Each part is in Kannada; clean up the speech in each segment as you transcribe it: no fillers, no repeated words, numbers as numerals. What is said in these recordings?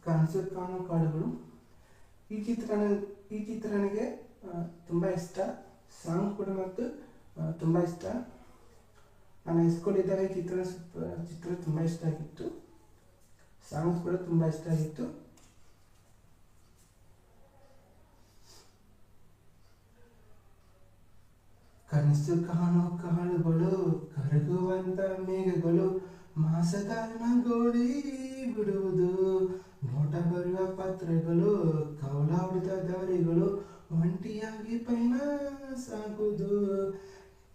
ಕನಸು ಕಾಣೋ ಕಾಡುಗಳು. ಈ ಚಿತ್ರ ನನಗೆ ತುಂಬ ಇಷ್ಟ. ಸಾಂಗ್ ಕೂಡ ಮತ್ತು ತುಂಬ ಇಷ್ಟ. ನಾನು ಹೈಸ್ಕೂಲ್ ಇದ್ದಾಗ ಈ ಚಿತ್ರ ತುಂಬ ಇಷ್ಟ ಆಗಿತ್ತು. ಸಾಂಗ್ಸ್ ಕೂಡ ತುಂಬ ಇಷ್ಟ ಆಗಿತ್ತು. ಕನಸು ಕಾಣೋ ಕಾಳುಗಳು, ಕರಗುವಂತ ಮೇಘಗಳು, ಮಾಸದ ಗೋಳಿ ಬಿಡುವುದು, ನೋಟ ಬರುವ ಪತ್ರಗಳು, ಕವಲ ಹೊಡೆದ ದಾರಿಗಳು, ಒಂಟಿಯಾಗಿ ಪಯಣ ಸಾಗುವುದು.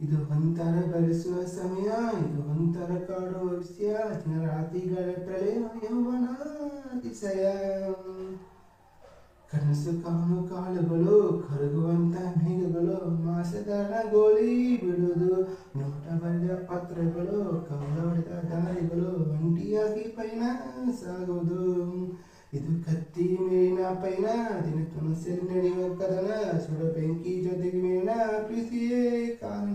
ಇದು ಒಂಥರ ಬರೆಸುವ ಸಮಯ, ಇದು ಒಂಥರ ಕಾಡುವ ವಿಷಯ, ರಾತ್ರಿಗಳ ಪ್ರಳಯ, ಯೌವನ ಅತಿಶಯ. ಕನಸು ಕಾಣೋ ಕಾಳುಗಳು, ಕರಗುವಂತ ಮೇಘಗಳು, ಮಾಸದ ಗೋಳಿ ಬಿಡುವುದು, ನೋಟ ಬರೆದ ಪತ್ರಗಳು, ಕವಲ ಹೊಡೆದ ದಾರಿಗಳು, ಒಂಟಿಯಾಗಿ ಪಯಣ ಸಾಗುವುದು. ಇದು ಕತ್ತಿ ಮೇಲಿನ ಪಯಣ, ದಿನ ಕನಸಲ್ಲಿ ನಡೆಯುವ ಕದನ, ಸುಡ ಬೆಂಕಿ ಜೊತೆಗೆ ಮೇಲಿನ ಪ್ರೀತಿಯೇ ಕಾರಣ.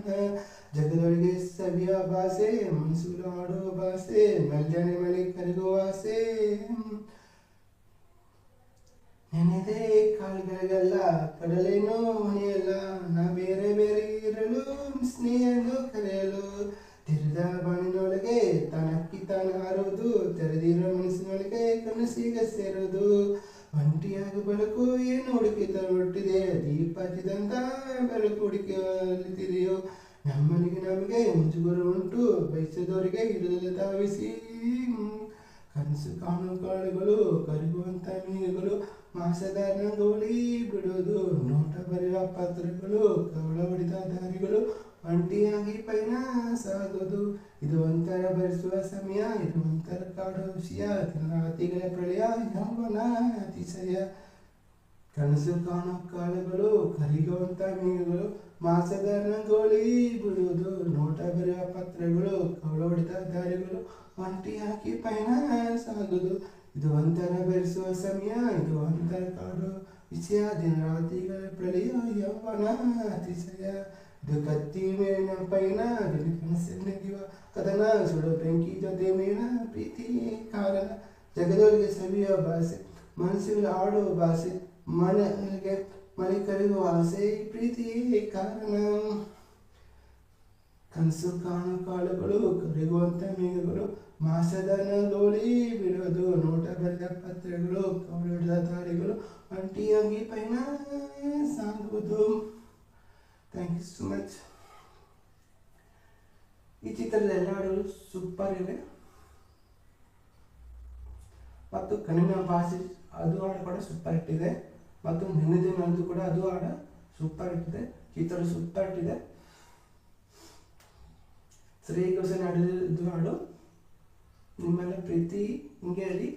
ಜಗದೊಳಗೆ ಸವಿಯ ಭಾಷೆ, ಮನಸ್ಸುಗಳು ಆಡುವ ಭಾಷೆ, ಮಲ್ಜನೆ ಮಳೆ ಕರಗುವ ಆಸೆ. ನೆನೆದೇ ಕಾಲುಗಳಿಗೆಲ್ಲ ಕಡಲೇನೋ ಹೊಣೆಯಲ್ಲ, ನಾ ಬೇರೆ ಬೇರೆ ಇರಲು ಸ್ನೇಹಎಂದು ಕರೆಯಲು. ತೆರೆದ ಬಾಣಿನೊಳಗೆ ತಾನಕ್ಕಿ ತಾನು ಹಾರೋದು, ತೆರೆದಿರೋ ಮನಸ್ಸಿನೊಳಗೆ ಕನಸಿಗ ಸೇರೋದು. ಒಂಟಿಯಾಗಿ ಬೆಳಕು ಏನು ಹುಡುಕಿತ ಹೊಟ್ಟಿದೆ, ದೀಪ ಹಚ್ಚಿದಂತ ಬೆಳಕು ಹುಡುಕಿಯೋ. ನಮ್ಮನಿಗೆ ನಮಗೆ ಮುಜುಗರ ಉಂಟು, ಬಯಸದವರಿಗೆ ಹಿಡಿದು ಧಾವಿಸಿ. ಕನಸು ಕಾಣೋ ಕಾಳುಗಳು, ಕರಗುವಂತ ಮೇಘಗಳು, ಮಾಸದ ಗೋಳಿ ಬಿಡೋದು, ನೋಟ ಬರೆಯುವ ಪತ್ರಗಳು, ಕವಳ ಹೊಡೆದ ದಾರಿಗಳು, ಒಂಟಿಯಾಗಿ ಪಯಣ ಸಾಗೋದು. ಇದು ಒಂಥರ ಬರೆಸುವ ಸಮಯ, ಇದು ಒಂಥರ ಕಾಡುವ ವಿಷಯ, ರಾತ್ರಿಗಳ ಪ್ರಳಯ, ಯೌವನ ಅತಿಶಯ. ಕನಸು ಕಾಣೋ ಕಾಳುಗಳು, ಕರಗುವಂತ ಮೇಘಗಳು, ಮಾಸದ ಗೋಳಿ ಬಿಡುವುದು, ನೋಟ ಬರೆಯುವ ಪತ್ರಗಳು, ಕವಳ ಹೊಡೆದ ದಾರಿಗಳು, ಒಂಟಿಯಾಗಿ ಪಯಣ ಸಾಗುವುದು. ಇದು ಒಂಥರ ಬೆರೆಸುವ ಸಮಯ, ಇದು ಒಂಥರ ಕಾಡುವ ವಿಷಯ, ರಾತ್ರಿಗಳ ಪ್ರಳಯ, ಯೌವನ ಅತಿಶಯ. ಇದು ಕತ್ತಿ ಮೇಲಿನ ಪಯಣ, ದಿನ ಕನಸಲ್ಲಿ ನಡೆಯುವ ಕದನ, ಸುಡೋ ಬೆಂಕಿ ಜೊತೆ ಮೇಲಿನ ಪ್ರೀತಿ ಕಾರಣ. ಜಗದೊಳಗೆ ಸವಿಯುವ ಭಾಷೆ, ಮನಸ್ಸುಗಳು ಆಡುವ ಭಾಷೆ, ಮನೆಗೆ ಮಳೆ ಕರೆಯುವ ಆಸೆ, ಪ್ರೀತಿಯೇ ಕಾರಣ. ಕನಸು ಕಾಣೋ ಕಾಳುಗಳು, ಕರಗುವಂತ ಮೇಘಗಳು, ಮಾಸದ ಗೋಳಿ ಬಿಡೋದು, ನೋಟ ಬರೆದ ಪತ್ರಗಳು, ಕವಲ ಹೊಡೆದ ದಾರಿಗಳು, ಒಂಟಿಯಾಗಿ ಪಯಣ ಸಾಗುವುದು. Thank you so much. ಈ ಚಿತ್ರದ ಎಲ್ಲ ಹಾಡುಗಳು ಸೂಪರ್ ಇವೆ. ಮತ್ತು ಕಣ್ಣಿನ ಭಾಷೆ ಅದು ಹಾಡು ಕೂಡ ಸೂಪರ್ ಇಟ್ಟಿದೆ. ಮತ್ತು ನೆನೆದೇ ನನ್ನದು ಕೂಡ ಅದು ಹಾಡು ಸೂಪರ್ ಇಟ್ಟಿದೆ. ಚಿತ್ರ ಸೂಪರ್ ಇಟ್ಟಿದೆ. ಶ್ರೇಯಸ್ ಘೋಷಾಲ್ ಹಾಡಿದ್ದು ಹಾಡು. ನಿಮ್ಮೆಲ್ಲ ಪ್ರೀತಿ ಹಿಂಗೆ ಹೇಳಿ.